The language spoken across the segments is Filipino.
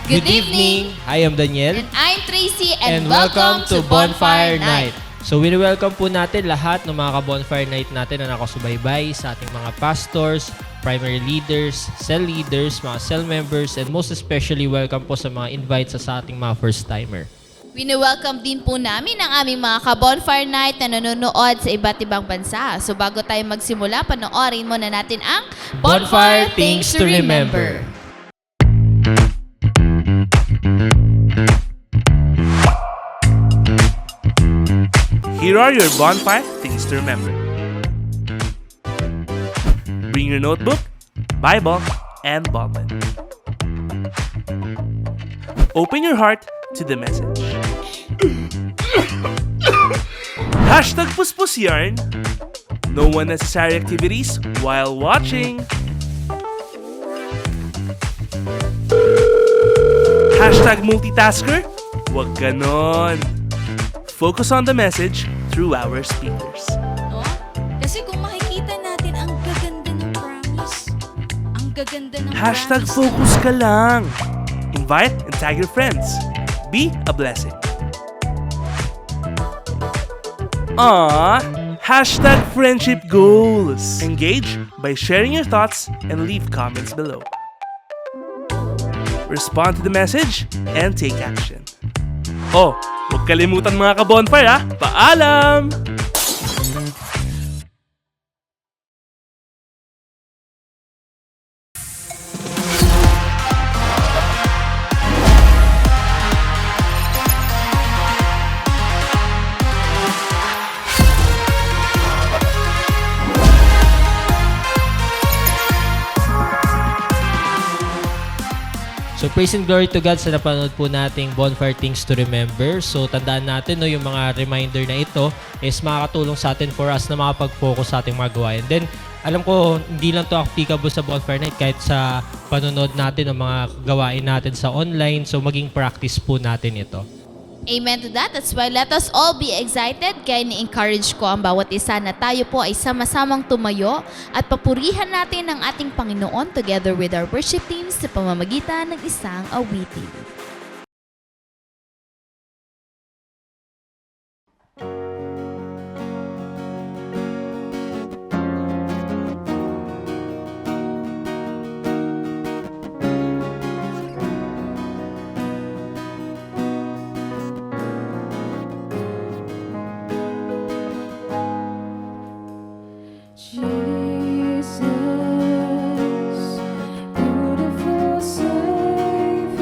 Good evening! I am Daniel. And I'm Tracy And welcome to Bonfire Night. So, welcome po natin lahat ng mga ka-Bonfire Night natin na nakasubaybay sa ating mga pastors, primary leaders, cell leaders, mga cell members, and most especially welcome po sa mga invites sa ating mga first-timer. Wini-welcome din po namin ang aming mga ka-Bonfire Night na nanonood sa iba't ibang bansa. So bago tayo magsimula, panoorin muna natin ang Bonfire Things to Remember. Here are your bonfire things to remember. Bring your notebook, Bible, and ballpen. Open your heart to the message. Hashtag Puspus Yarn. No unnecessary activities while watching. Hashtag multitasker. Wag ganon. Focus on the message through our speakers. No? Kasi kung makikita natin, ang gaganda ng promise. Ang gaganda ng Hashtag promise. focus ka lang. Invite and tag your friends. Be a blessing. Hashtag friendship goals. Engage by sharing your thoughts and leave comments below. Respond to the message and take action. Oh, huwag kalimutan mga ka-bonfire ha. Paalam! So, praise and glory to God sa napanood po nating Bonfire Things to Remember. So, tandaan natin, no, yung mga reminder na ito is makakatulong sa atin for us na makapag-focus sa ating mga gawain. Then, alam ko, hindi lang to applicable sa Bonfire Night kahit sa panonood natin ng mga gawain natin sa online. So, maging practice po natin ito. Amen to that. That's why let us all be excited. Kaya ni-encourage ko ang bawat isa na tayo po ay sama-samang tumayo at papurihan natin ang ating Panginoon together with our worship teams sa pamamagitan ng isang awitin. Jesus, beautiful Savior,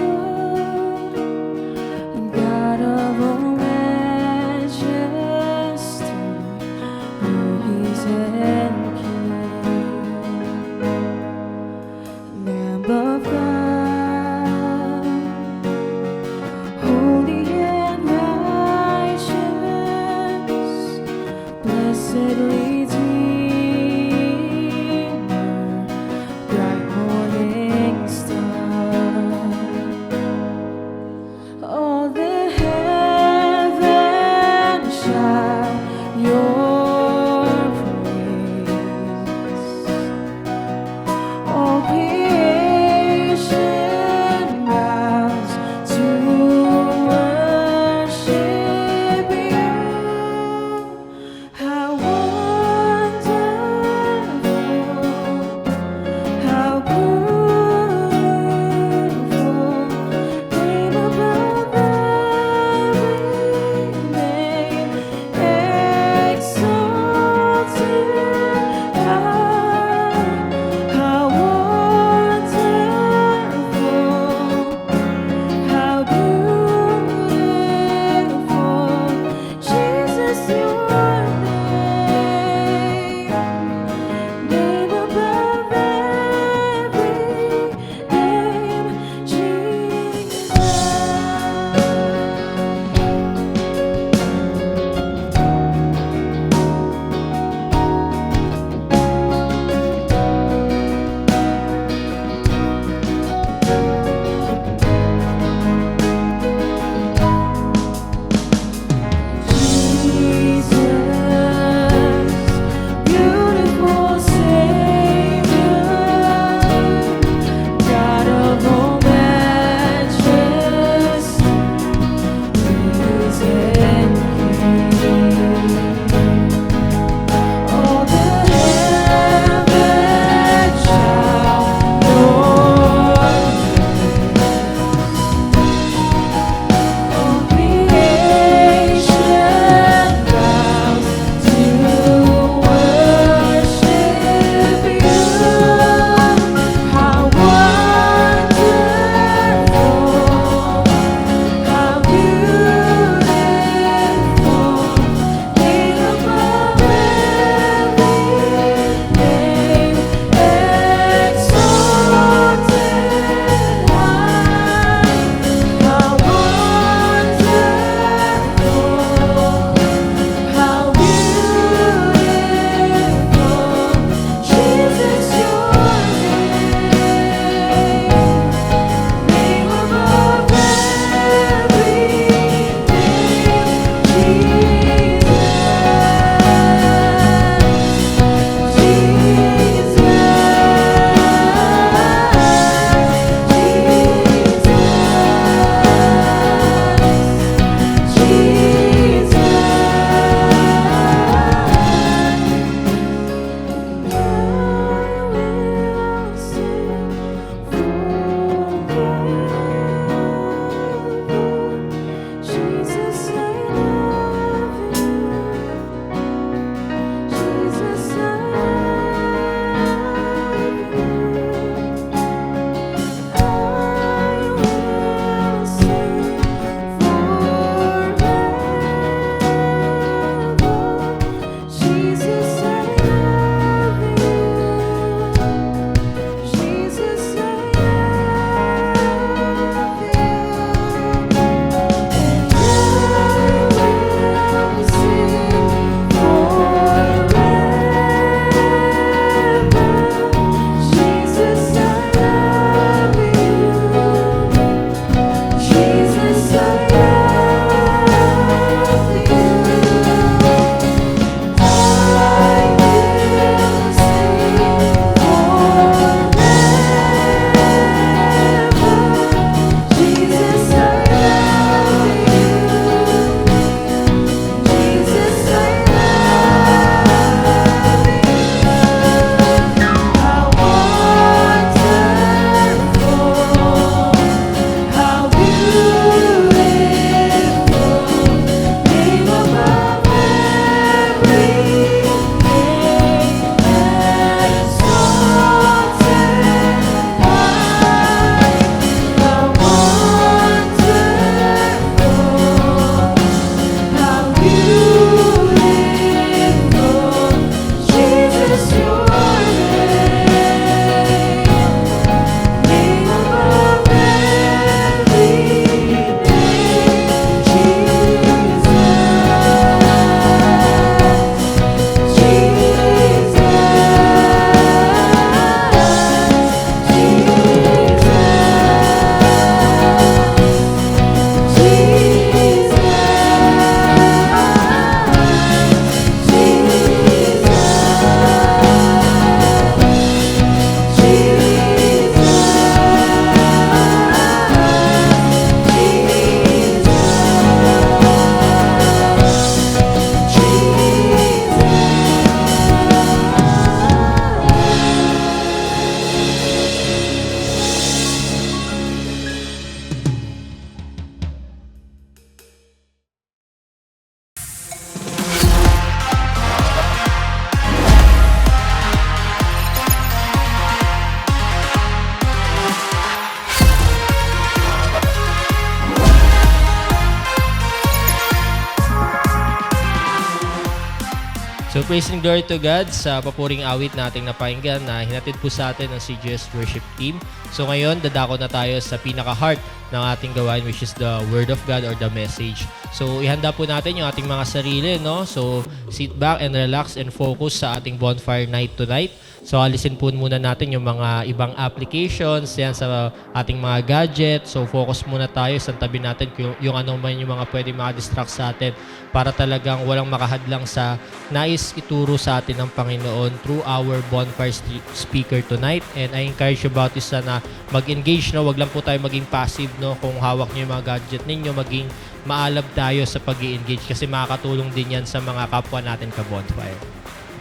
So praise and glory to God sa papuring awit nating napakinggan na hinatid po sa atin ng CGS Worship Team. So ngayon, dadako na tayo sa pinaka-heart ng ating gawain, which is the Word of God or the message. So ihanda po natin yung ating mga sarili, no? So sit back and relax and focus sa ating bonfire night tonight. So alisin po muna natin yung mga ibang applications yan sa ating mga gadget. So focus muna tayo sa tabi natin yung ano man yung mga pwede maka-distract sa atin para talagang walang makahadlang sa nais ituro sa atin ng Panginoon through our bonfire speaker tonight. And I encourage you about this na mag-engage, no? Wag lang po tayo maging passive, no? Kung hawak niyo yung mga gadget ninyo, maging maalab tayo sa pag-i-engage kasi makakatulong din yan sa mga kapwa natin ka-bonfire.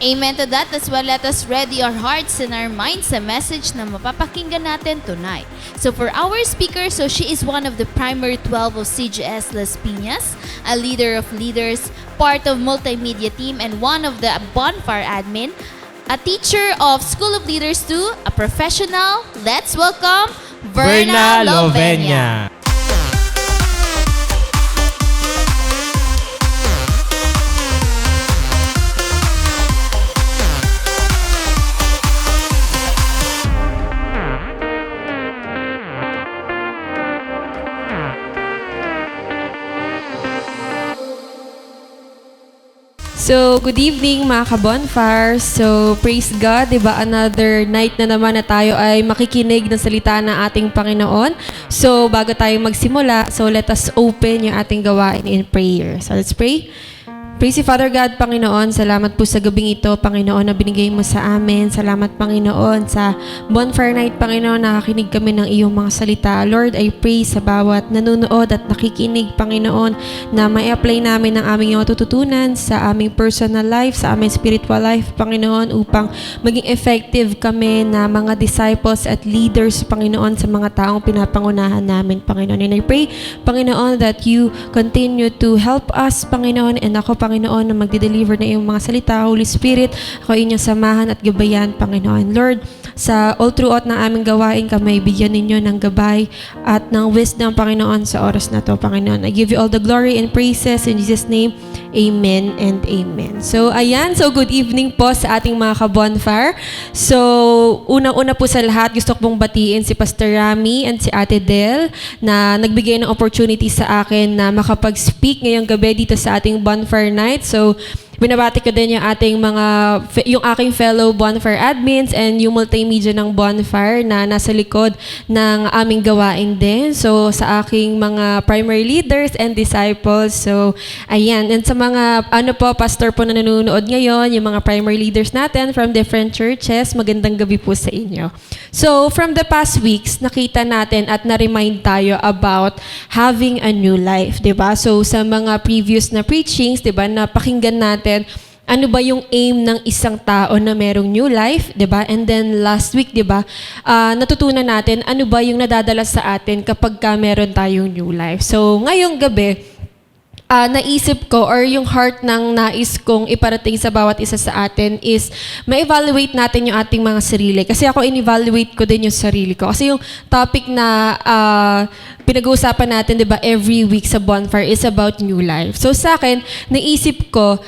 Amen to that. That's why let us ready our hearts and our minds sa message na mapapakinggan natin tonight. So for our speaker, so she is one of the primary 12 of CGS Las Piñas, a leader of leaders, part of multimedia team, and one of the bonfire admin, a teacher of School of Leaders 2, a professional. Let's welcome Verna Lovenia. So, good evening mga ka-bonfire. So, praise God, diba? Another night na naman na tayo ay makikinig ng salita ng ating Panginoon. So, bago tayo magsimula, so let us open yung ating gawain in prayer. So, let's pray. Praise you, Father God, Panginoon. Salamat po sa gabing ito, Panginoon, na binigay mo sa amin. Salamat, Panginoon, sa bonfire night, Panginoon, nakakinig kami ng iyong mga salita. Lord, I pray sa bawat nanonood at nakikinig, Panginoon, na may-apply namin ang aming matututunan sa aming personal life, sa aming spiritual life, Panginoon, upang maging effective kami na mga disciples at leaders, Panginoon, sa mga taong pinapangunahan namin, Panginoon. And I pray, Panginoon, that you continue to help us, Panginoon, and ako, Panginoon, na magdi-deliver na iyong mga salita. Holy Spirit, ako inyong samahan at gabayan, Panginoon. Lord, sa all throughout ng aming gawain, kami bigyan ninyo ng gabay at ng wisdom, Panginoon, sa oras na to, Panginoon. I give you all the glory and praises in Jesus' name. Amen and amen. So, ayan. So, good evening po sa ating mga ka-bonfire. So, unang-una po sa lahat, gusto ko pong batiin si Pastor Rami and si Ate Del na nagbigay ng opportunity sa akin na makapag-speak ngayong gabi dito sa ating bonfire night. So, binabati ko din yung aking fellow bonfire admins and yung multimedia ng bonfire na nasa likod ng aming gawain din. So, sa aking mga primary leaders and disciples. So, ayan. And sa mga, pastor po na nanonood ngayon, yung mga primary leaders natin from different churches, magandang gabi po sa inyo. So, from the past weeks, nakita natin at na-remind tayo about having a new life, diba? So, sa mga previous na preachings, diba, napakinggan natin ano ba yung aim ng isang tao na merong new life, 'di ba? And then last week, 'di ba, natutunan natin ano ba yung nadadala sa atin kapag meron tayong new life. So, ngayong gabi, naisip ko or yung heart ng nais kong iparating sa bawat isa sa atin is ma-evaluate natin yung ating mga sarili. Kasi ako in-evaluate ko din yung sarili ko. Kasi yung topic na pinag-uusapan natin, di ba, every week sa bonfire is about new life. So sa akin, naisip ko,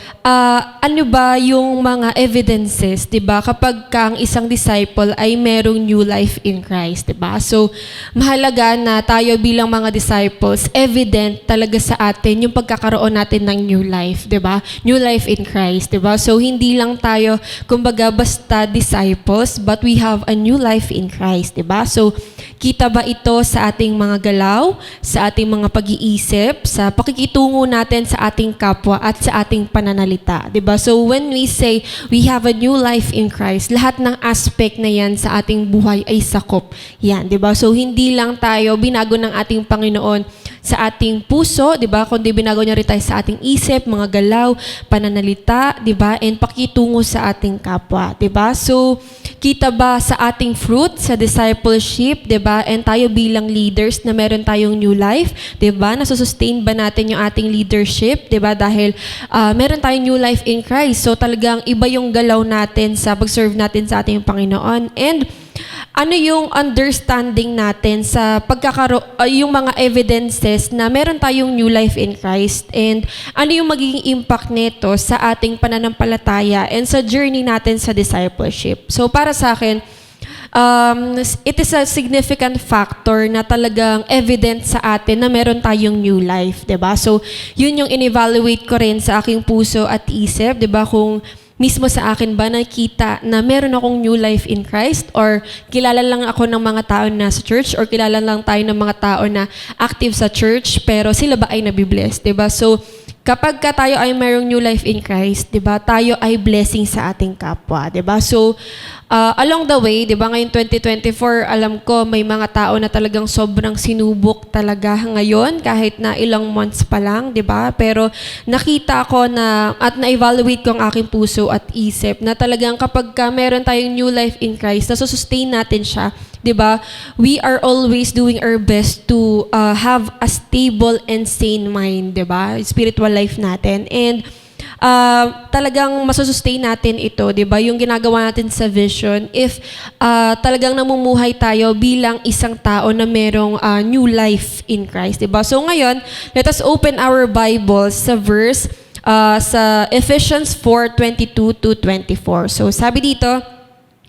ano ba yung mga evidences, di ba, kapag kang isang disciple ay merong new life in Christ, di ba? So mahalaga na tayo bilang mga disciples, evident talaga sa atin yung pagkakaroon natin ng new life, 'di ba? New life in Christ, 'di ba? So hindi lang tayo kumbaga basta disciples, but we have a new life in Christ, 'di ba? So kita ba ito sa ating mga galaw, sa ating mga pag-iisip, sa pakikitungo natin sa ating kapwa at sa ating pananalita, 'di ba? So when we say we have a new life in Christ, lahat ng aspect na 'yan sa ating buhay ay sakop. 'Yan, 'di ba? So hindi lang tayo binago ng ating Panginoon sa ating puso, 'di ba? Kundi binago niya rin tayo sa ating isip, mga galaw, pananalita, 'di ba? And pakitungo sa ating kapwa, 'di ba? So, kita ba sa ating fruit sa discipleship, 'di ba? And tayo bilang leaders na meron tayong new life, 'di ba? Nasusustain ba natin yung ating leadership, 'di ba? Dahil meron tayong new life in Christ. So, talagang iba yung galaw natin sa pag-serve natin sa ating Panginoon. And ano yung understanding natin sa yung mga evidences na meron tayong new life in Christ, and ano yung magiging impact nito sa ating pananampalataya and sa journey natin sa discipleship. So para sa akin, it is a significant factor na talagang evident sa atin na meron tayong new life, 'di ba? So yun yung in-evaluate ko rin sa aking puso at isip, 'di ba? Kung mismo sa akin ba nakita na meron akong new life in Christ, or kilala lang ako ng mga tao na sa church, or kilala lang tayo ng mga tao na active sa church pero sila ba ay nabibless, 'di ba? So kapag tayo ay mayroong new life in Christ, 'di ba? Tayo ay blessing sa ating kapwa, 'di ba? So along the way, 'di ba, ngayong 2024, alam ko may mga tao na talagang sobrang sinubok talaga ngayon kahit na ilang months pa lang, 'di ba? Pero nakita ko na at na-evaluate ko ang aking puso at isip na talagang kapag meron tayong new life in Christ, nasusustain natin siya, 'di ba? We are always doing our best to have a stable and sane mind, 'di ba? Spiritual life natin. And talagang masusustain natin ito, 'di ba? Yung ginagawa natin sa vision, if talagang namumuhay tayo bilang isang tao na merong new life in Christ, 'di ba? So ngayon, let us open our Bibles sa verse sa Ephesians 4:22 to 24. So sabi dito,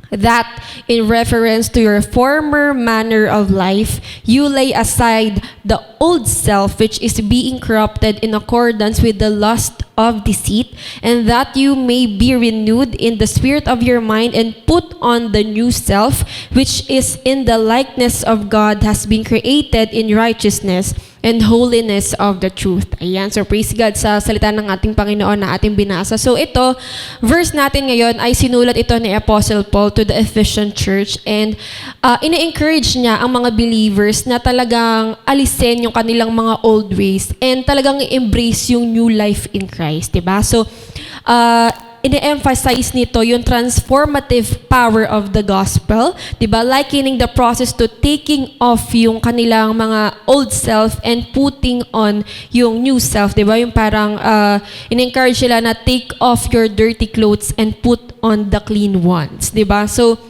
that in reference to your former manner of life, you lay aside the old self which is being corrupted in accordance with the lust of deceit, and that you may be renewed in the spirit of your mind and put on the new self which is in the likeness of God, has been created in righteousness and holiness of the truth. Ayan. So praise God sa salita ng ating Panginoon na ating binasa. So ito, verse natin ngayon ay sinulat ito ni Apostle Paul to the Ephesian church, and ina-encourage niya ang mga believers na talagang alisin yung kanilang mga old ways and talagang i-embrace yung new life in Christ, diba? So ine-emphasize nito yung transformative power of the gospel, 'di ba? Likening the process to taking off yung kanilang mga old self and putting on yung new self, 'di ba? Yung parang ine-encourage sila na take off your dirty clothes and put on the clean ones, 'di ba? So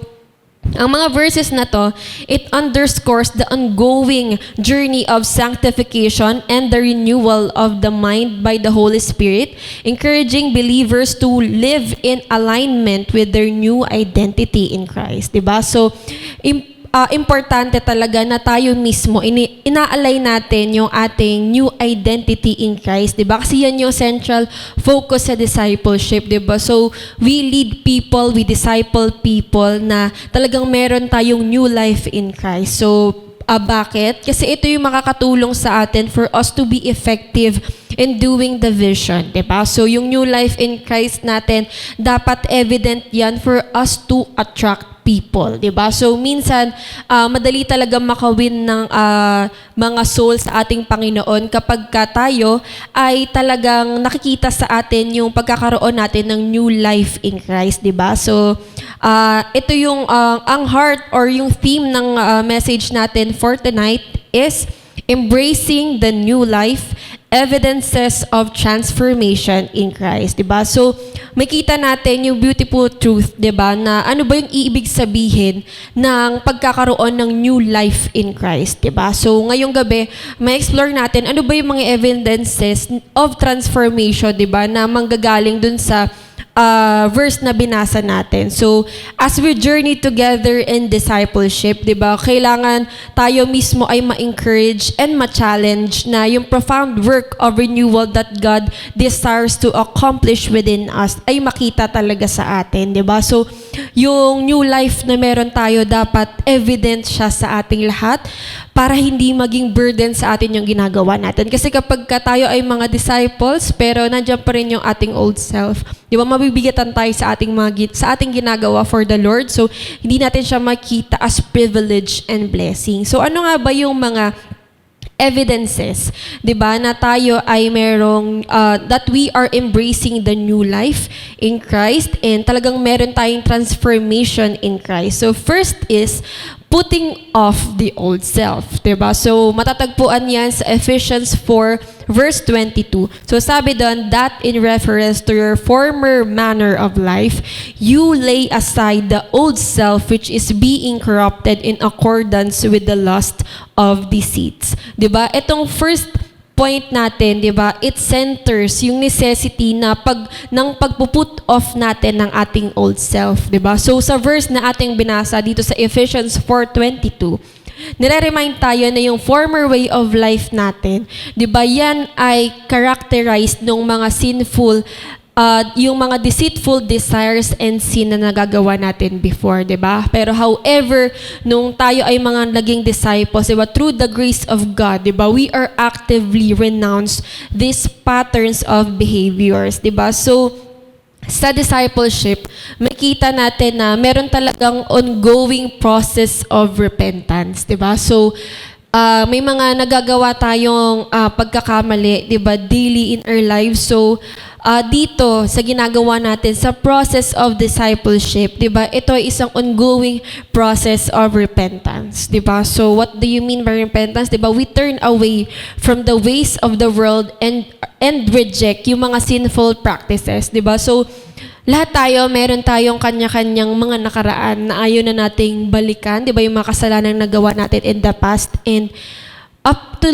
ang mga verses na to, it underscores the ongoing journey of sanctification and the renewal of the mind by the Holy Spirit, encouraging believers to live in alignment with their new identity in Christ, diba? So, importante talaga na tayo mismo, ina-align natin yung ating new identity in Christ, diba? Kasi yan yung central focus sa discipleship, diba? So, we lead people, we disciple people na talagang meron tayong new life in Christ. So, bakit? Kasi ito yung makakatulong sa atin for us to be effective in doing the vision, diba? So, yung new life in Christ natin, dapat evident yan for us to attract people, diba? So, minsan, madali talaga makawin ng mga soul sa ating Panginoon kapag tayo ay talagang nakikita sa atin yung pagkakaroon natin ng new life in Christ, diba? So, ito yung ang heart or yung theme ng message natin for tonight is embracing the new life, evidences of transformation in Christ, diba? So, makita natin yung beautiful truth, diba, na ano ba yung iibig sabihin ng pagkakaroon ng new life in Christ, diba? So, ngayong gabi, ma-explore natin ano ba yung mga evidences of transformation, diba, na manggagaling dun sa verse na binasa natin. So, as we journey together in discipleship, di ba, kailangan tayo mismo ay ma-encourage and ma-challenge na yung profound work of renewal that God desires to accomplish within us ay makita talaga sa atin, di ba? So, yung new life na meron tayo, dapat evident siya sa ating lahat para hindi maging burden sa atin yung ginagawa natin. Kasi kapag tayo ay mga disciples, pero nandiyan pa rin yung ating old self, di ba, mabibigatan tayo sa ating ginagawa for the Lord. So, hindi natin siya makita as privilege and blessing. So, ano nga ba yung mga evidences, 'di ba, na tayo ay merong that we are embracing the new life in Christ and talagang meron tayong transformation in Christ. So first is putting off the old self, 'di ba? So matatagpuan 'yan sa Ephesians 4 verse 22. So sabi doon, that in reference to your former manner of life, you lay aside the old self which is being corrupted in accordance with the lust of deceits. Diba? Itong first point natin, di ba, it centers yung necessity na ng pagpuput off natin ng ating old self, di ba? So sa verse na ating binasa dito sa Ephesians 4:22, nire-remind tayo na yung former way of life natin, di ba, yan ay characterized ng mga sinful yung mga deceitful desires and sin na nagagawa natin before, di ba? Pero however, nung tayo ay mga naging disciples, di ba, through the grace of God, di ba, we are actively renounce these patterns of behaviors, di ba? So, sa discipleship, makita natin na meron talagang ongoing process of repentance, di ba? So, may mga nagagawa tayong pagkakamali, di ba, daily in our lives. So, dito sa ginagawa natin sa process of discipleship, 'di ba? Ito ay isang ongoing process of repentance, 'di ba? So what do you mean by repentance? 'Di ba? We turn away from the ways of the world and reject yung mga sinful practices, 'di ba? So lahat tayo, meron tayong kanya-kanyang mga nakaraan na ayaw na nating balikan, 'di ba? Yung mga kasalanan na nagawa natin in the past, and up to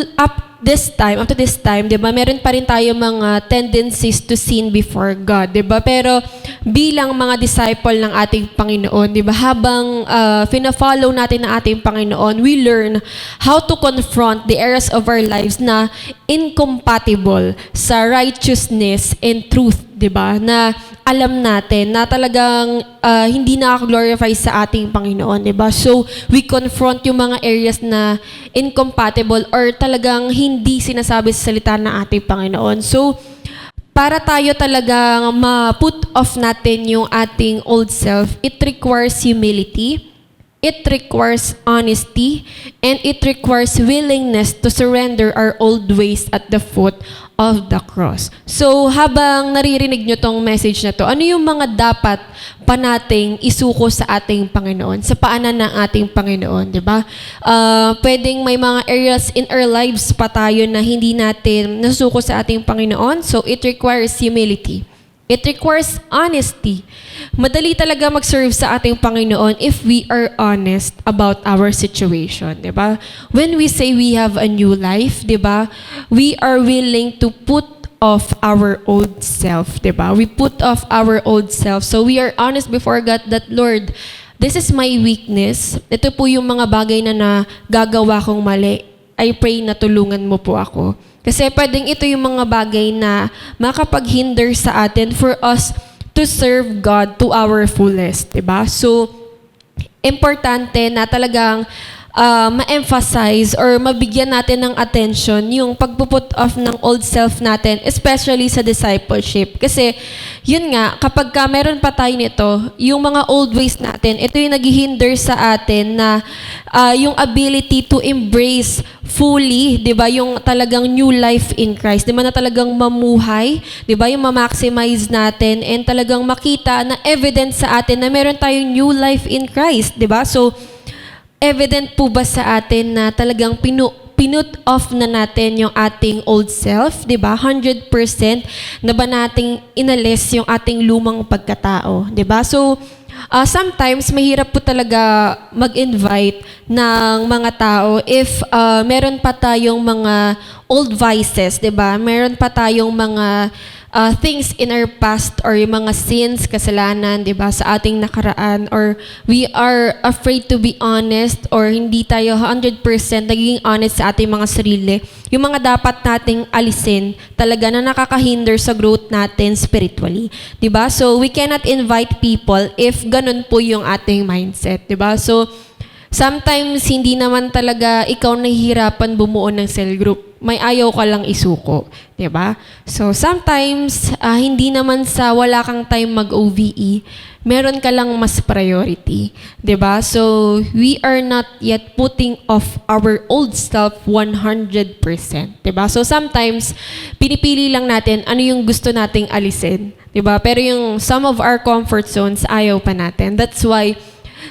this time, 'di ba? Meron pa rin tayo mga tendencies to sin before God, 'di ba? Pero bilang mga disciple ng ating Panginoon, 'di ba? Habang fina-follow natin ng ating Panginoon, we learn how to confront the areas of our lives na incompatible sa righteousness and truth, 'di ba? Na alam natin na talagang hindi nakaka-glorify sa ating Panginoon, 'di ba? So, we confront yung mga areas na incompatible or talagang hindi sinasabi sa salita ng ating Panginoon. So, para tayo talagang ma-put off natin yung ating old self, it requires humility, it requires honesty, and it requires willingness to surrender our old ways at the foot of the cross. So, habang naririnig nyo tong message na to, ano yung mga dapat pa nating isuko sa ating Panginoon, sa paanan ng ating Panginoon, di ba? Pwedeng may mga areas in our lives pa tayo na hindi natin nasuko sa ating Panginoon, so it requires humility. It requires honesty. Madali talaga mag-serve sa ating Panginoon if we are honest about our situation, 'di ba? When we say we have a new life, 'di ba? We are willing to put off our old self, 'di ba? We put off our old self. So we are honest before God that, Lord, this is my weakness. Ito po yung mga bagay na nagagawa kong mali. I pray na tulungan mo po ako. Kasi pwedeng ito yung mga bagay na makapaghinder sa atin for us to serve God to our fullest, diba? So, importante na talagang ma-emphasize or mabigyan natin ng attention yung pagpuput off ng old self natin, especially sa discipleship. Kasi, yun nga, kapag meron pa tayo nito, yung mga old ways natin, ito yung naghihinder sa atin na yung ability to embrace fully, di ba, yung talagang new life in Christ. Di ba, na talagang mamuhay, di ba, yung ma-maximize natin and talagang makita na evidence sa atin na meron tayong new life in Christ, di ba? So, evident po ba sa atin na talagang pinut off na natin yung ating old self, di ba? 100% na ba nating inalis yung ating lumang pagkatao, di ba? So, sometimes mahirap po talaga mag-invite ng mga tao if meron pa tayong mga old vices, di ba? Meron pa tayong mga things in our past or yung mga sins, kasalanan, di ba, sa ating nakaraan, or we are afraid to be honest or hindi tayo 100% naging honest sa ating mga sarili. Yung mga dapat nating alisin talaga na nakakahinder sa growth natin spiritually. Di ba? So, we cannot invite people if ganun po yung ating mindset. Di ba? So, sometimes hindi naman talaga ikaw nahihirapan bumuo ng cell group. May ayaw ka lang isuko, 'di ba? So sometimes hindi naman sa wala kang time mag-OVE, meron ka lang mas priority, 'di ba? So we are not yet putting off our old self 100%, 'di ba? So sometimes pinipili lang natin ano yung gusto nating alisin, 'di ba? Pero yung some of our comfort zones ayaw pa natin. That's why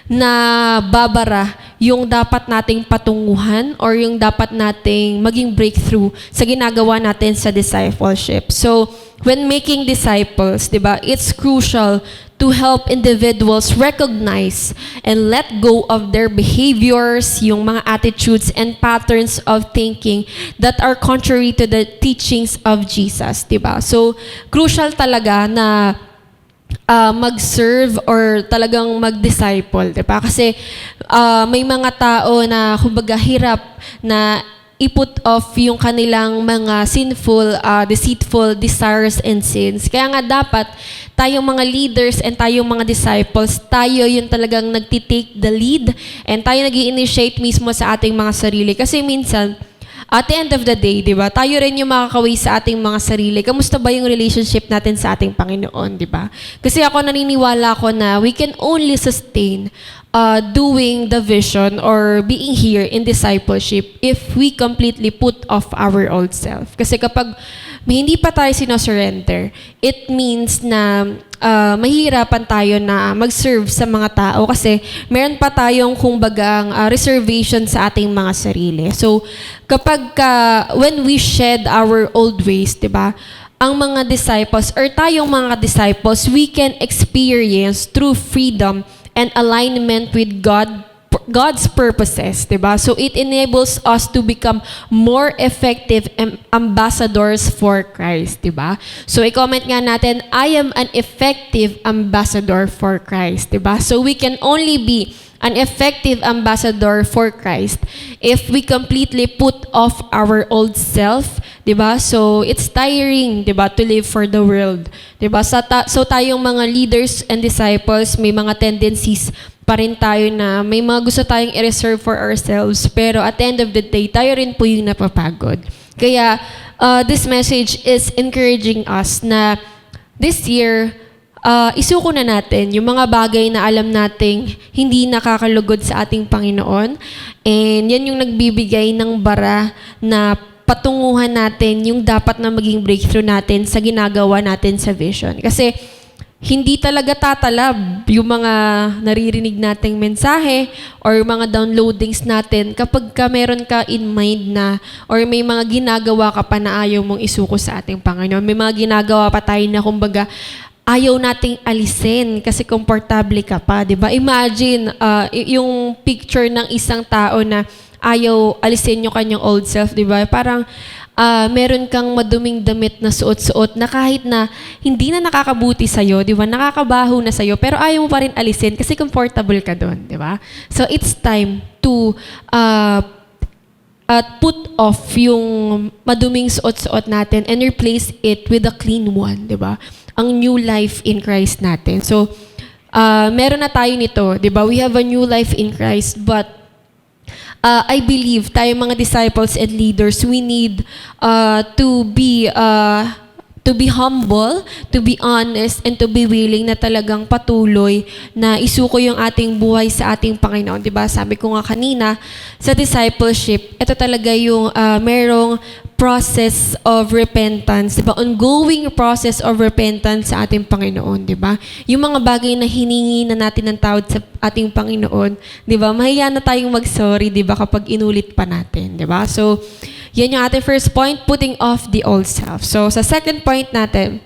na babara yung dapat nating patunguhan or yung dapat nating maging breakthrough sa ginagawa natin sa discipleship. So, when making disciples, di ba, it's crucial to help individuals recognize and let go of their behaviors, yung mga attitudes and patterns of thinking that are contrary to the teachings of Jesus, di ba? So, crucial talaga na mag-serve or talagang mag-disciple, di ba? Kasi may mga tao na kumbaga hirap na i-put off yung kanilang mga sinful, deceitful desires and sins. Kaya nga dapat tayong mga leaders and tayong mga disciples, tayo yung talagang nagtitake the lead and tayo nag-i-initiate mismo sa ating mga sarili. Kasi minsan, at the end of the day, di ba, tayo rin yung makakaway sa ating mga sarili. Kamusta ba yung relationship natin sa ating Panginoon, di ba? Kasi ako naniniwala ko na we can only sustain doing the vision or being here in discipleship if we completely put off our old self. Kasi kapag hindi pa tayo sinosurrender, it means na mahihirapan tayo na mag-serve sa mga tao kasi meron pa tayong kumbagang reservation sa ating mga sarili. So, kapag when we shed our old ways, di ba, ang mga disciples or tayong mga disciples, we can experience true freedom and alignment with God's purposes, diba? So it enables us to become more effective ambassadors for Christ, diba? So i-comment nga natin, I am an effective ambassador for Christ, diba? So we can only be an effective ambassador for Christ if we completely put off our old self, diba? So it's tiring, diba, to live for the world, diba? So tayong mga leaders and disciples, may mga tendencies pa rin tayo na may mga gusto tayong i-reserve for ourselves, pero at the end of the day, tayo rin po yung napapagod. Kaya this message is encouraging us na this year, isuko na natin yung mga bagay na alam nating hindi nakakalugod sa ating Panginoon. And yan yung nagbibigay ng bara na patunguhan natin yung dapat na maging breakthrough natin sa ginagawa natin sa vision. Kasi hindi talaga tatalab yung mga naririnig nating mensahe or mga downloadings natin kapag meron ka in mind na or may mga ginagawa ka pa na ayaw mong isuko sa ating Panginoon. May mga ginagawa pa tayo na kumbaga ayaw nating alisin kasi komportable ka pa, di ba? Imagine yung picture ng isang tao na ayaw alisin yung kanyang old self, di ba? Parang meron kang maduming damit na suot-suot na kahit na hindi na nakakabuti sa'yo, di ba? Nakakabaho na sa'yo, pero ayaw mo pa rin alisin kasi comfortable ka doon, di ba? So it's time to put off yung maduming suot-suot natin and replace it with a clean one, di ba? Ang new life in Christ natin. So, meron na tayo nito, di ba? We have a new life in Christ, but I believe tayo mga disciples and leaders, we need to be humble, to be honest, and to be willing na talagang patuloy na isuko yung ating buhay sa ating Panginoon. Diba? Sabi ko nga kanina, sa discipleship, ito talaga yung merong process of repentance, diba? Ongoing process of repentance sa ating Panginoon, diba? Yung mga bagay na hiningi na natin ng tawad sa ating Panginoon, diba? Mahiya na tayong mag-sorry, diba? Kapag inulit pa natin, diba? So, yan yung ating first point, putting off the old self. So, sa second point natin,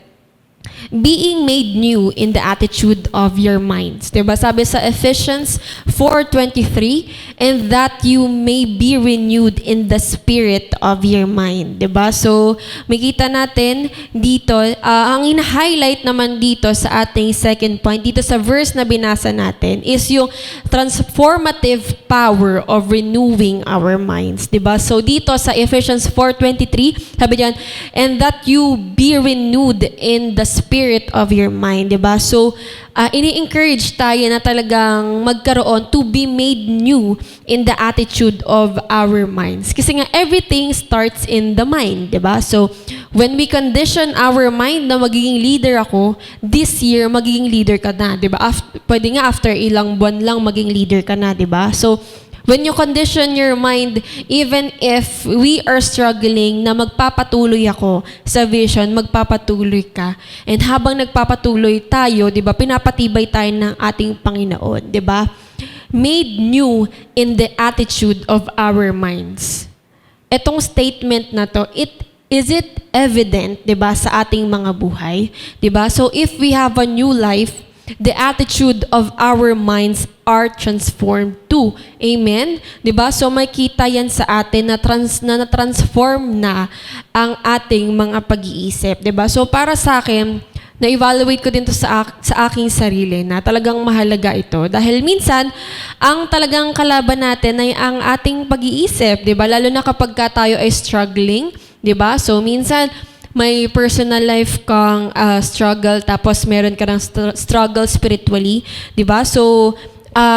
being made new in the attitude of your minds. Diba? Sabi sa Ephesians 4:23, and that you may be renewed in the spirit of your mind. Diba? So, makita natin dito, ang in-highlight naman dito sa ating second point, dito sa verse na binasa natin, is yung transformative power of renewing our minds. Diba? So, dito sa Ephesians 4:23, sabi diyan, and that you be renewed in the spirit of your mind, diba? So, ini-encourage tayo na talagang magkaroon to be made new in the attitude of our minds. Kasi nga, everything starts in the mind, diba? So, when we condition our mind na magiging leader ako, this year, magiging leader ka na, diba? Pwede nga after ilang buwan lang maging leader ka na, diba? So, when you condition your mind, even if we are struggling na magpapatuloy ako sa vision, magpapatuloy ka. And habang nagpapatuloy tayo, di ba, pinapatibay tayo ng ating Panginoon, di ba? made new in the attitude of our minds. Etong statement na to, is it evident, 'di ba, sa ating mga buhay? 'Di ba? So if we have a new life, the attitude of our minds are transformed too. Amen? 'Di ba? So makita yan sa atin na na-transform na ang ating mga pag-iisip, 'di ba? So para sa akin, na-evaluate ko din to sa aking sarili na talagang mahalaga ito. Dahil minsan, ang talagang kalaban natin ay ang ating pag-iisip, 'di ba? Lalo na kapag tayo ay struggling, 'di ba? So minsan may personal life kang struggle, tapos meron ka ng struggle spiritually, 'di ba? So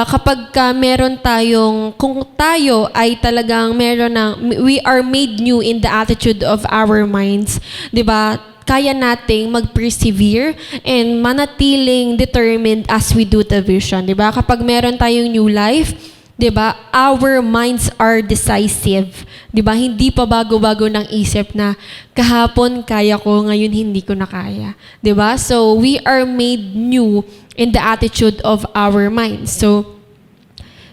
kapag meron tayong, kung tayo ay talagang we are made new in the attitude of our minds, 'di ba? Kaya nating mag-persevere and manatiling determined as we do the vision, 'di ba? Kapag meron tayong new life, 'di ba? Our minds are decisive, 'di ba? Hindi pa bago-bago ng isip na kahapon kaya ko, ngayon hindi ko na kaya, 'di ba? So we are made new in the attitude of our minds. So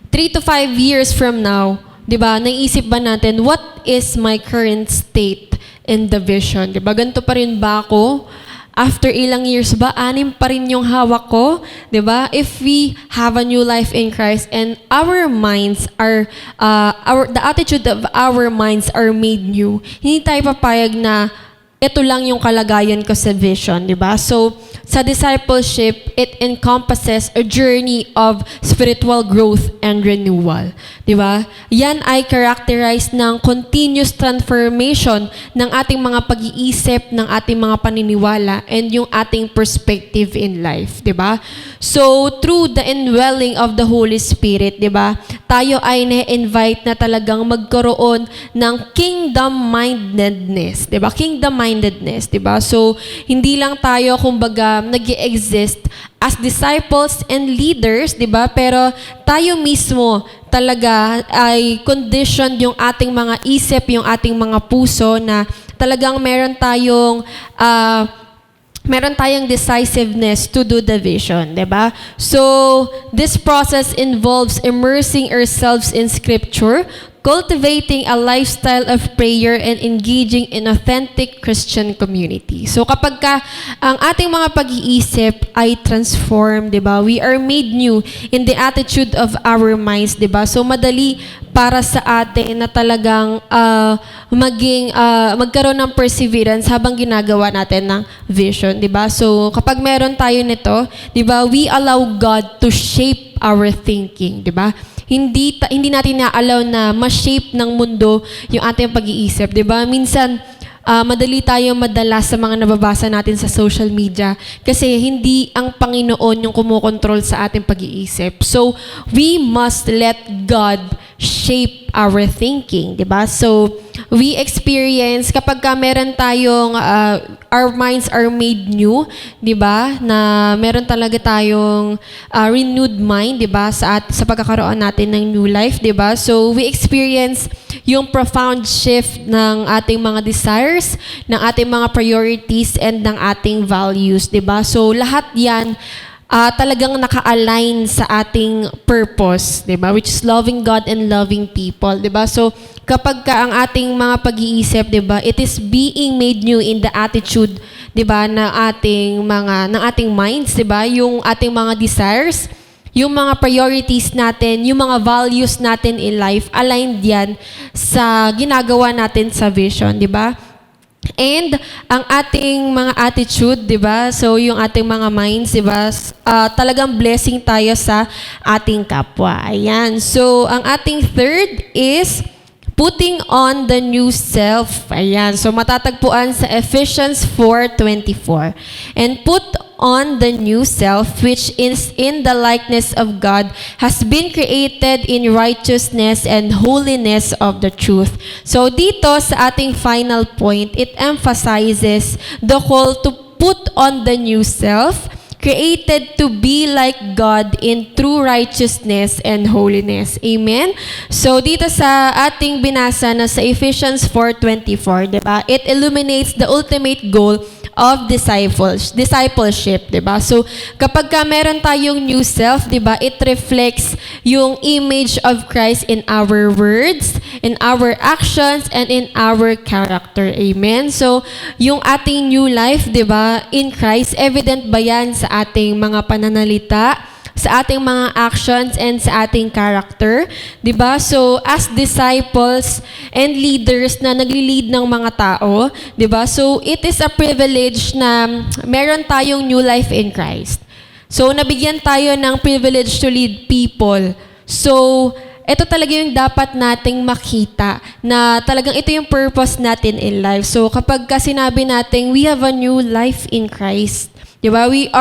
3 to 5 years from now, 'di ba? Naisip ba natin, what is my current state in the vision? 'Di ba? Ganito pa rin ba ako? After ilang years ba, 6 pa rin yung hawak ko? 'Di ba? If we have a new life in Christ and our minds are, the attitude of our minds are made new, hindi tayo papayag na ito lang yung kalagayan ko sa vision, di ba? So, sa discipleship, it encompasses a journey of spiritual growth and renewal, di ba? Yan ay characterized ng continuous transformation ng ating mga pag-iisip, ng ating mga paniniwala, and yung ating perspective in life, di ba? So, through the indwelling of the Holy Spirit, di ba? Tayo ay na-invite na talagang magkaroon ng kingdom-mindedness, di ba? Kingdom-mindedness, di ba? So, hindi lang tayo, kumbaga, nag-i-exist as disciples and leaders, di ba? Pero tayo mismo talaga ay conditioned yung ating mga isip, yung ating mga puso na talagang meron tayong decisiveness to do the vision, di ba? So, this process involves immersing ourselves in Scripture, cultivating a lifestyle of prayer, and engaging in authentic Christian community. So, kapag ang ating mga pag-iisip ay transformed, di ba? We are made new in the attitude of our minds, di ba? So, madali para sa atin na talagang magkaroon ng perseverance habang ginagawa natin ng vision, di ba? So, kapag meron tayo nito, di ba, we allow God to shape our thinking, di ba? Hindi natin na-allow na ma-shape ng mundo yung ating pag-iisip, di ba? Minsan, madali tayo madala sa mga nababasa natin sa social media kasi hindi ang Panginoon yung kumukontrol sa ating pag-iisip. So, we must let God shape our thinking, di ba? So, we experience, kapag meron tayong, our minds are made new, di ba? Na meron talaga tayong renewed mind, di ba? Sa pagkakaroon natin ng new life, di ba? So, we experience yung profound shift ng ating mga desires, ng ating mga priorities, and ng ating values, di ba? So, lahat yan, talagang naka-align sa ating purpose, 'di ba? Which is loving God and loving people, 'di ba? So, kapag ang ating mga pag-iisip, 'di ba, it is being made new in the attitude, 'di ba, ng ating minds, 'di ba? Yung ating mga desires, yung mga priorities natin, yung mga values natin in life, aligned yan sa ginagawa natin sa vision, 'di ba? And ang ating mga attitude, 'di ba? So yung ating mga minds, 'di ba? Talagang blessing tayo sa ating kapwa. Ayan. So ang ating third is putting on the new self. Ayan. So matatagpuan sa Ephesians 4:24. And put on the new self, which is in the likeness of God, has been created in righteousness and holiness of the truth. So dito sa ating final point, it emphasizes the call to put on the new self, created to be like God in true righteousness and holiness. Amen? So, dito sa ating binasa na sa Ephesians 4:24, diba? It illuminates the ultimate goal of discipleship, 'di ba? So kapag ka meron tayong new self, 'di ba, it reflects yung image of Christ in our words, in our actions, and in our character. Amen. So yung ating new life, 'di ba, in Christ, evident ba yan sa ating mga pananalita, sa ating mga actions, and sa ating character, 'di ba? So as disciples and leaders na nagli-lead ng mga tao, 'di ba? So it is a privilege na meron tayong new life in Christ. So nabigyan tayo ng privilege to lead people. So ito talaga yung dapat nating makita na talagang ito yung purpose natin in life. So kapag ka sinabi natin we have a new life in Christ, 'di ba? We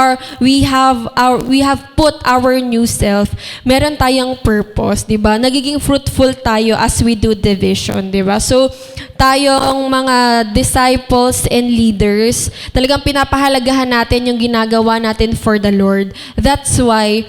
have put our new self. Meron tayong purpose, 'di ba? Nagiging fruitful tayo as we do division, 'di ba? So tayong mga disciples and leaders, talagang pinapahalagahan natin yung ginagawa natin for the Lord. That's why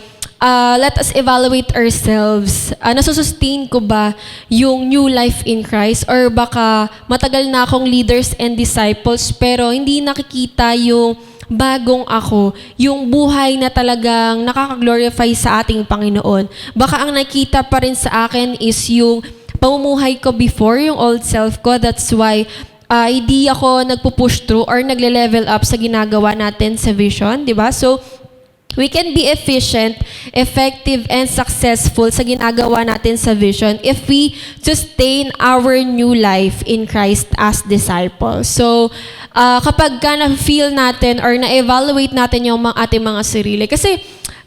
let us evaluate ourselves. Nasusustain ko ba yung new life in Christ? Or baka matagal na akong leaders and disciples pero hindi nakikita yung bagong ako, yung buhay na talagang nakaka-glorify sa ating Panginoon. Baka ang nakita pa rin sa akin is yung pamumuhay ko before, yung old self ko. That's why hindi ako nagpo-push through or nagle-level up sa ginagawa natin sa vision, di ba? So, we can be efficient, effective, and successful sa ginagawa natin sa vision if we sustain our new life in Christ as disciples. So, kapag ka na-feel natin or na-evaluate natin yung ating mga sarili, kasi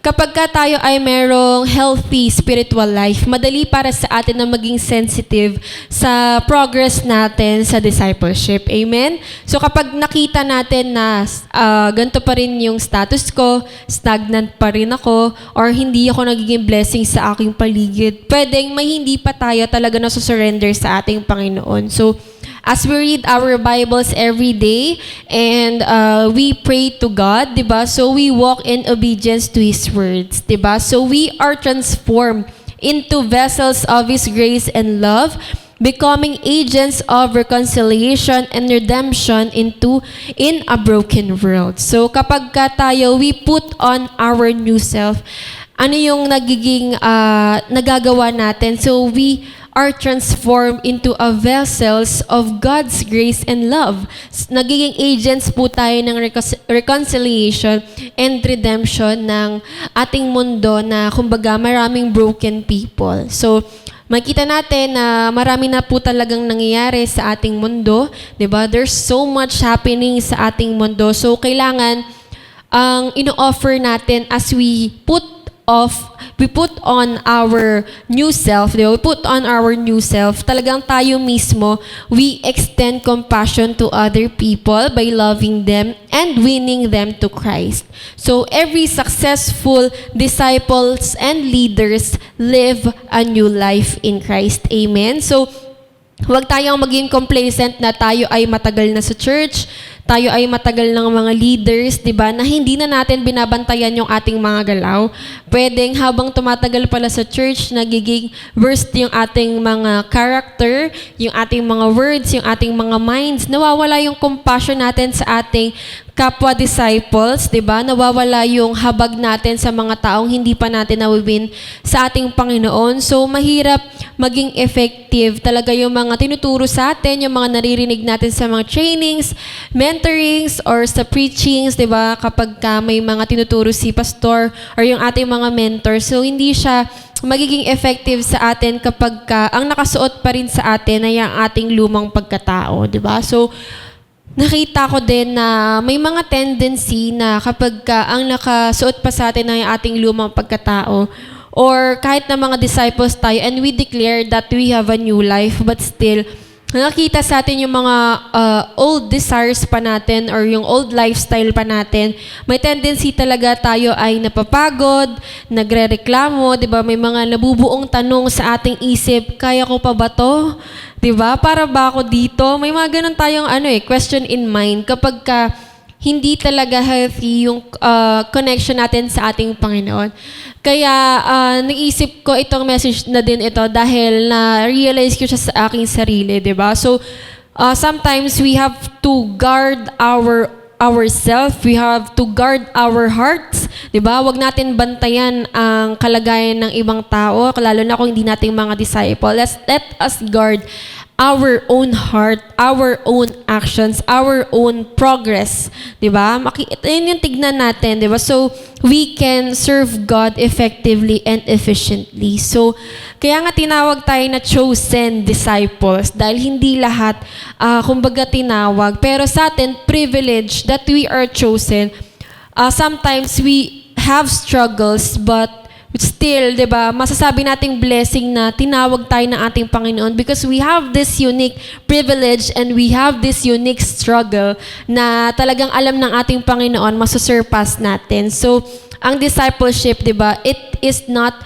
kapag ka tayo ay merong healthy spiritual life, madali para sa atin na maging sensitive sa progress natin sa discipleship. Amen? So kapag nakita natin na ganito pa rin yung status ko, stagnant pa rin ako, or hindi ako nagiging blessing sa aking paligid, pwedeng may hindi pa tayo talaga nasusurrender sa ating Panginoon. So, as we read our Bibles every day and we pray to God, 'di ba? So we walk in obedience to His words, 'di ba? So we are transformed into vessels of His grace and love, becoming agents of reconciliation and redemption in a broken world. So kapag ka tayo, we put on our new self, ano yung nagagawa natin? So we are transformed into a vessels of God's grace and love. Nagiging agents po tayo ng reconciliation and redemption ng ating mundo na kumbaga maraming broken people. So, makita natin na marami na po talagang nangyayari sa ating mundo, 'di ba? There's so much happening sa ating mundo. So, kailangan ang ino-offer natin as we put on our new self, we put on our new self, talagang tayo mismo, we extend compassion to other people by loving them and winning them to Christ. So every successful disciples and leaders live a new life in Christ. Amen? So, huwag tayong maging complacent na tayo ay matagal na sa church, tayo ay matagal ng mga leaders, 'di ba, na hindi na natin binabantayan yung ating mga galaw. Pwedeng habang tumatagal pala sa church, nagiging worst yung ating mga character, yung ating mga words, yung ating mga minds, nawawala yung compassion natin sa ating kapwa disciples, 'di ba? Nawawala yung habag natin sa mga taong hindi pa natin nawin sa ating Panginoon. So mahirap maging effective talaga yung mga tinuturo sa atin, yung mga naririnig natin sa mga trainings, mentorings, or sa preachings, 'di ba? Kapag may mga tinuturo si pastor or yung ating mga mentor. So hindi siya magiging effective sa atin kapag ang nakasuot pa rin sa atin ay ang ating lumang pagkatao, 'di ba? So nakita ko din na may mga tendency na kapag ang nakasuot pa sa atin ay ating lumang pagkatao, or kahit na mga disciples tayo and we declare that we have a new life, but still nakita sa atin yung mga old desires pa natin or yung old lifestyle pa natin, may tendency talaga tayo ay napapagod, nagrereklamo, 'di ba? May mga nabubuong tanong sa ating isip, kaya ko pa ba 'to? 'Di ba? Para ba ako dito? May mga ganun tayong question in mind kapag hindi talaga healthy yung connection natin sa ating Panginoon. Kaya naisip ko itong message na din ito dahil na-realize ko siya sa aking sarili, 'di ba? So sometimes we have to guard our ourselves. We have to guard our hearts. Diba? Huwag natin bantayan ang kalagayan ng ibang tao, lalo na kung hindi natin mga disciple. Let us guard our own heart, our own actions, our own progress. Diba? Yun yung tignan natin. Diba? So, we can serve God effectively and efficiently. So, kaya nga tinawag tayo na chosen disciples dahil hindi lahat, kumbaga tinawag. Pero sa atin, privilege that we are chosen. Sometimes we have struggles, but still, di ba, masasabi nating blessing na tinawag tayo ng ating Panginoon because we have this unique privilege and we have this unique struggle na talagang alam ng ating Panginoon masusurpass natin. So, ang discipleship, di ba, it is not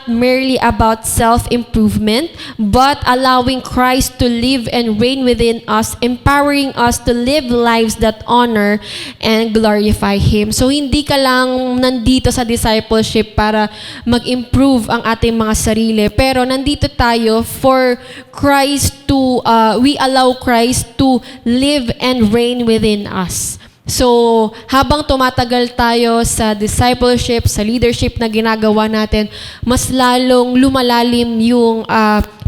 merely about self-improvement, but allowing Christ to live and reign within us, empowering us to live lives that honor and glorify Him. So, hindi ka lang nandito sa discipleship para mag-improve ang ating mga sarili, pero nandito tayo for Christ to, we allow Christ to live and reign within us. So, habang tumatagal tayo sa discipleship, sa leadership na ginagawa natin, mas lalong lumalalim yung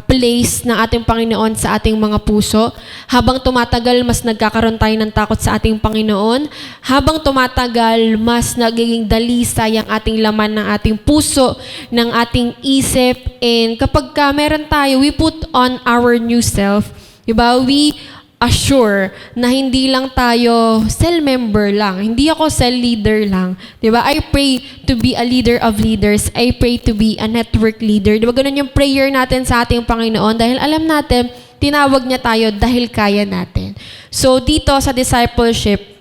place ng ating Panginoon sa ating mga puso. Habang tumatagal, mas nagkakaroon tayo ng takot sa ating Panginoon. Habang tumatagal, mas nagiging dalisay ang ating laman ng ating puso, ng ating isip. And kapag meron tayo, we put on our new self. Diba? We assure na hindi lang tayo cell member lang. Hindi ako cell leader lang. Diba? I pray to be a leader of leaders. I pray to be a network leader. Diba? Ganun yung prayer natin sa ating Panginoon dahil alam natin, tinawag niya tayo dahil kaya natin. So, dito sa discipleship,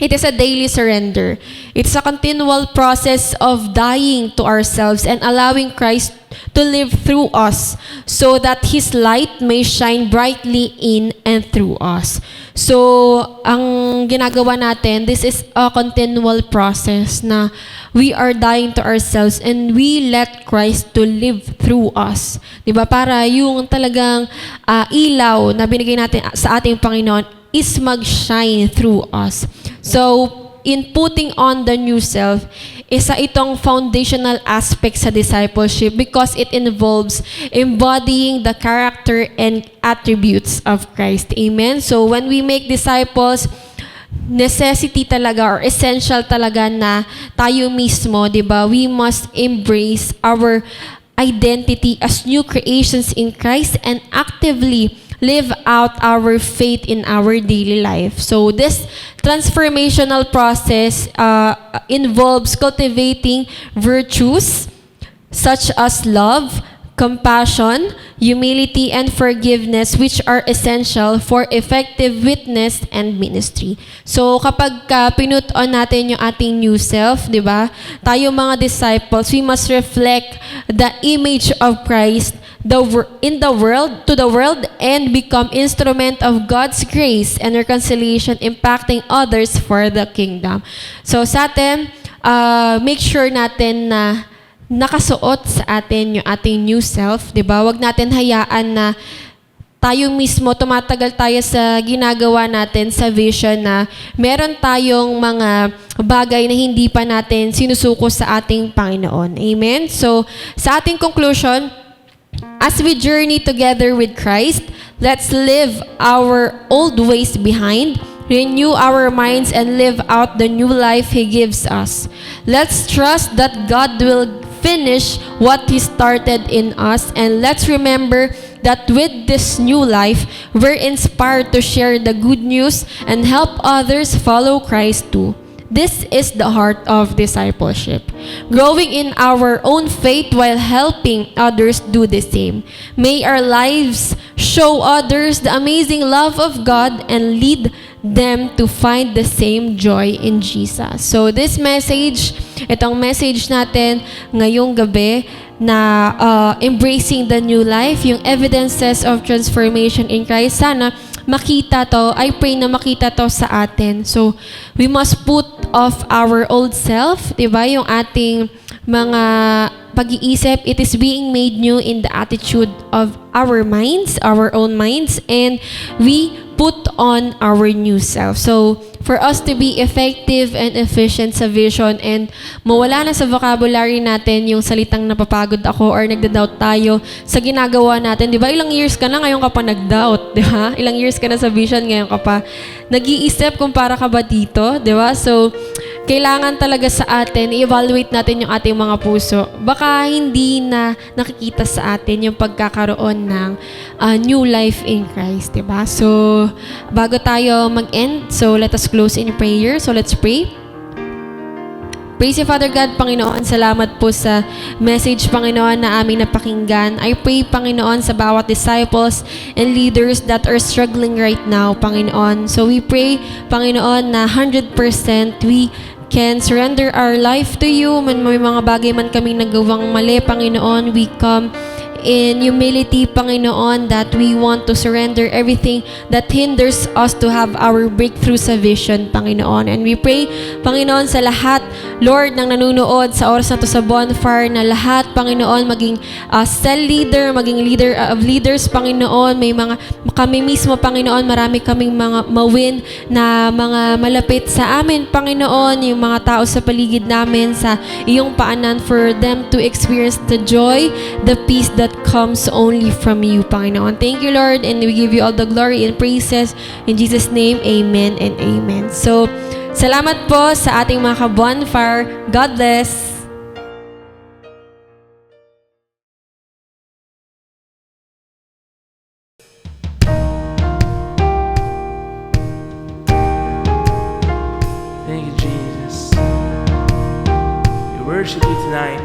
it is a daily surrender. It's a continual process of dying to ourselves and allowing Christ to live through us so that His light may shine brightly in and through us. So, ang ginagawa natin, this is a continual process na we are dying to ourselves and we let Christ to live through us. Diba? Para yung talagang ilaw na binigay natin sa ating Panginoon is mag-shine through us. So, in putting on the new self, isa itong foundational aspect sa discipleship because it involves embodying the character and attributes of Christ. Amen? So, when we make disciples, necessity talaga or essential talaga na tayo mismo, di ba? We must embrace our identity as new creations in Christ and actively live out our faith in our daily life. So this transformational process involves cultivating virtues such as love, compassion, humility, and forgiveness, which are essential for effective witness and ministry. So kapag pinut-on natin yung ating new self, di ba? Tayo mga disciples, we must reflect the image of Christ in the world, to the world, and become instrument of God's grace and reconciliation, impacting others for the kingdom. So sa atin, make sure natin na nakasuot sa atin yung ating new self, di ba? Huwag natin hayaan na tayo mismo, tumatagal tayo sa ginagawa natin sa vision na meron tayong mga bagay na hindi pa natin sinusuko sa ating Panginoon. Amen? So, sa ating conclusion, as we journey together with Christ, let's leave our old ways behind, renew our minds, and live out the new life He gives us. Let's trust that God will finish what He started in us, and let's remember that with this new life, we're inspired to share the good news and help others follow Christ too. This is the heart of discipleship. Growing in our own faith while helping others do the same. May our lives show others the amazing love of God and lead them to find the same joy in Jesus. So this message, itong message natin ngayong gabi na embracing the new life, yung evidences of transformation in Christ, sana makita to, I pray na makita to sa atin. So, we must put off our old self, diba? Yung ating mga pag-iisip, it is being made new in the attitude of our minds, our own minds, and we put on our new self. So, for us to be effective and efficient sa vision and mawala na sa vocabulary natin yung salitang napapagod ako or nagda-doubt tayo sa ginagawa natin. Di ba? Ilang years ka na, ngayon ka pa nag-doubt. Di ba? Ilang years ka na sa vision, ngayon ka pa nag-iisip kung para ka ba dito. Di ba? So, kailangan talaga sa atin, i-evaluate natin yung ating mga puso. Baka hindi na nakikita sa atin yung pagkakaroon ng new life in Christ, diba? So, bago tayo mag-end, so let us close in prayer. So, let's pray. Praise you, Father God, Panginoon. Salamat po sa message, Panginoon, na aming napakinggan. I pray, Panginoon, sa bawat disciples and leaders that are struggling right now, Panginoon. So we pray, Panginoon, na 100% we can surrender our life to you. Man may mga bagay man kaming nagawang mali, Panginoon, we come in humility, Panginoon, that we want to surrender everything that hinders us to have our breakthrough sa vision, Panginoon. And we pray, Panginoon, sa lahat, Lord, nang nanunood sa oras na to sa bonfire, na lahat, Panginoon, maging cell leader, maging leader of leaders, Panginoon. May mga, kami mismo, Panginoon, marami kaming mga mawin na mga malapit sa amin, Panginoon, yung mga tao sa paligid namin, sa iyong paanan, for them to experience the joy, the peace that comes only from you, Panginoon. Thank you, Lord, and we give you all the glory and praises. In Jesus' name, amen and amen. So, salamat po sa ating mga ka-bonfire. God bless. Thank you, Jesus. We worship you tonight.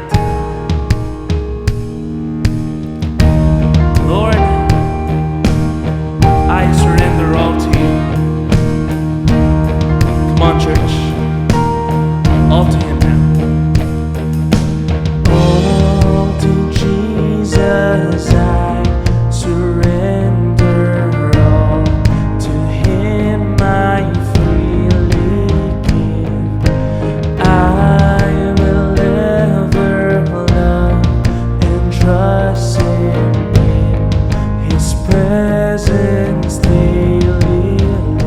Lord, I surrender all to you. Come on, church. All to Him now. All to Jesus I surrender. All to Him I freely give. I will ever love and trust in His presence daily live.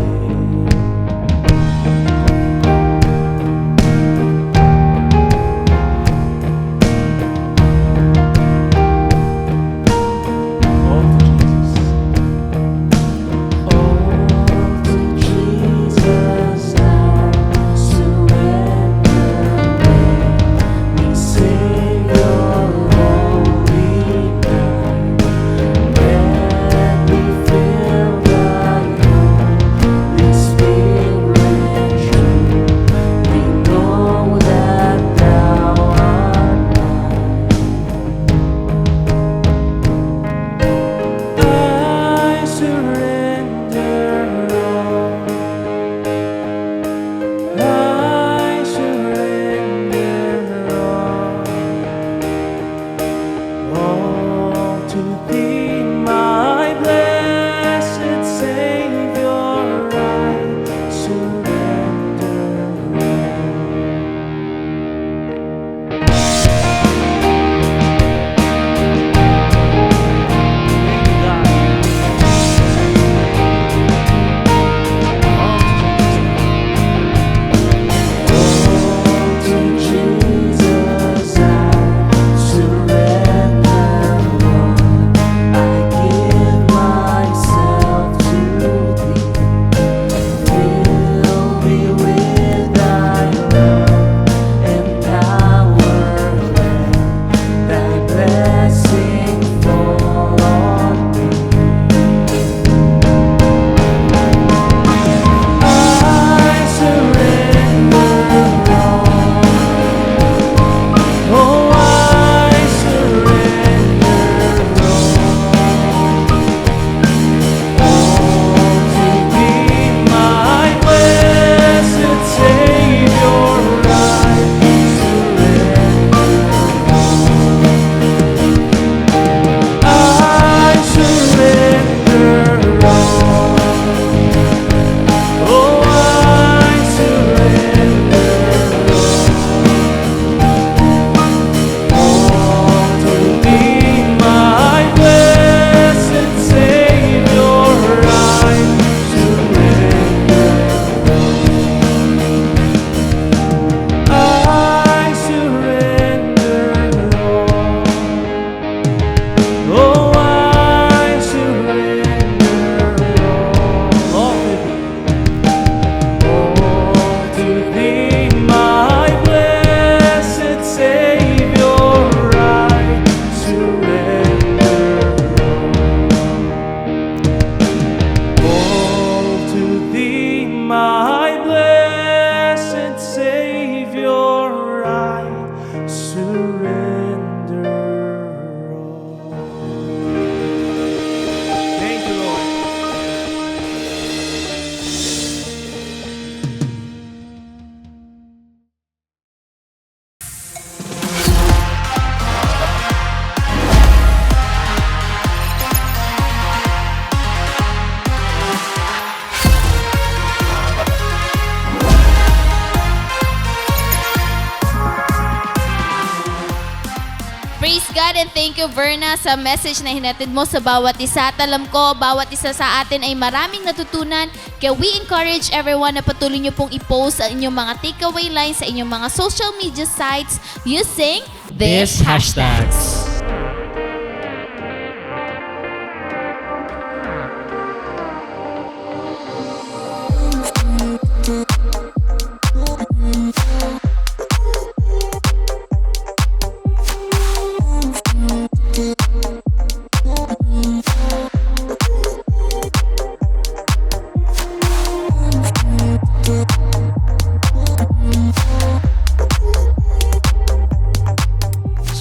God and thank you, Verna, sa message na hinatid mo sa bawat isa. At alam ko, bawat isa sa atin ay maraming natutunan. Kaya we encourage everyone na patuloy nyo pong i-post ang inyong mga takeaway lines sa inyong mga social media sites using these hashtags.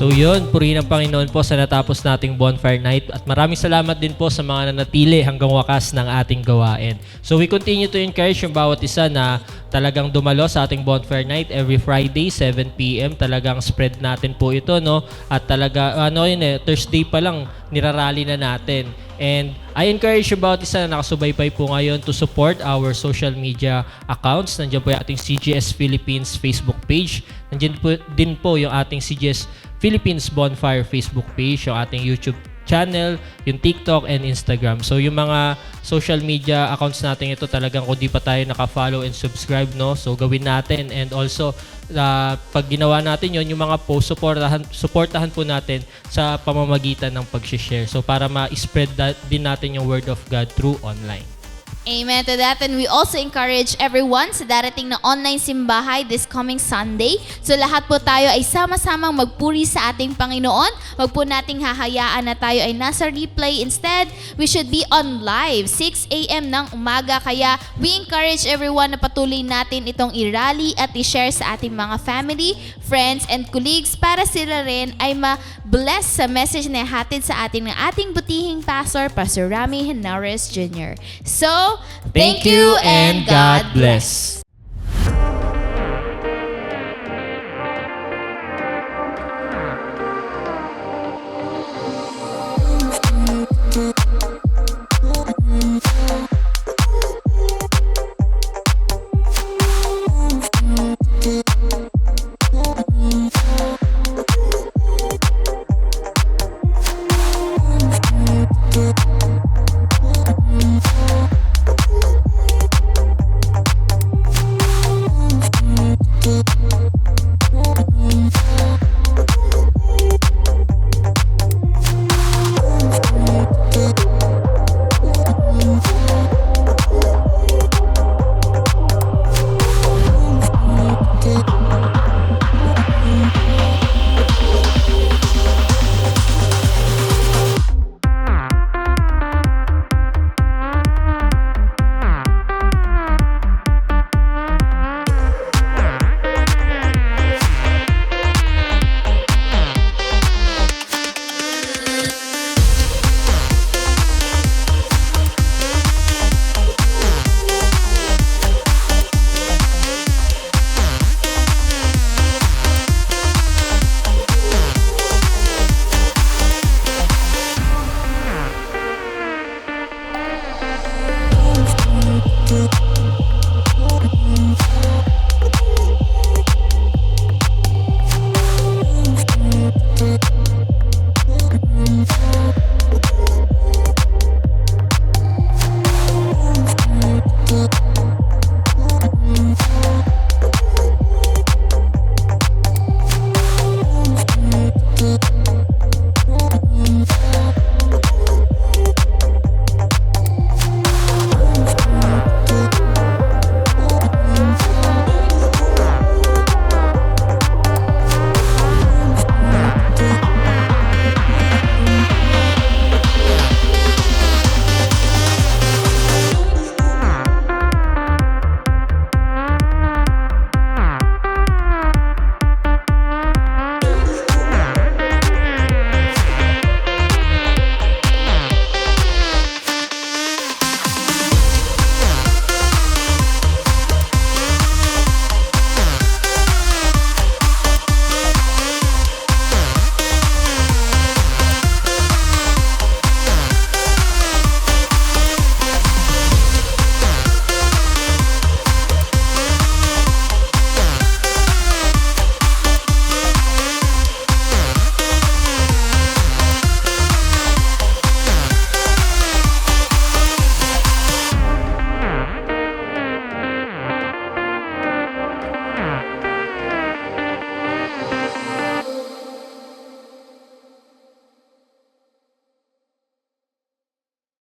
So yun, purihin ang Panginoon po sa natapos nating bonfire night at maraming salamat din po sa mga nanatili hanggang wakas ng ating gawain. So we continue to encourage yung bawat isa na talagang dumalo sa ating bonfire night every Friday, 7 p.m. Talagang spread natin po ito, no? At talaga, Thursday pa lang, nirarally na natin. And I encourage yung bawat isa na nakasubaybay po ngayon to support our social media accounts. Nandiyan po yung ating CGS Philippines Facebook page. Nandiyan po din po yung ating CGS Philippines Bonfire Facebook page, yung ating YouTube channel, yung TikTok and Instagram. So yung mga social media accounts natin ito talagang kung di pa tayo naka-follow and subscribe, no? So gawin natin, and also pag ginawa natin yon, yung mga post, supportahan po natin sa pamamagitan ng pag-share. So para ma-spread din natin yung word of God through online. Amen to that. And we also encourage everyone sa darating na online simbahay this coming Sunday. So lahat po tayo ay sama-samang magpuri sa ating Panginoon. Huwag po nating hahayaan na tayo ay nasa replay. Instead, we should be on live 6 a.m. ng umaga. Kaya we encourage everyone na patuloy natin itong i-rally at i-share sa ating mga family, friends, and colleagues para sila rin ay ma-bless sa message na hatid sa atin ng ating butihing pastor, Pastor Rami Henares Jr. So, thank you and God bless.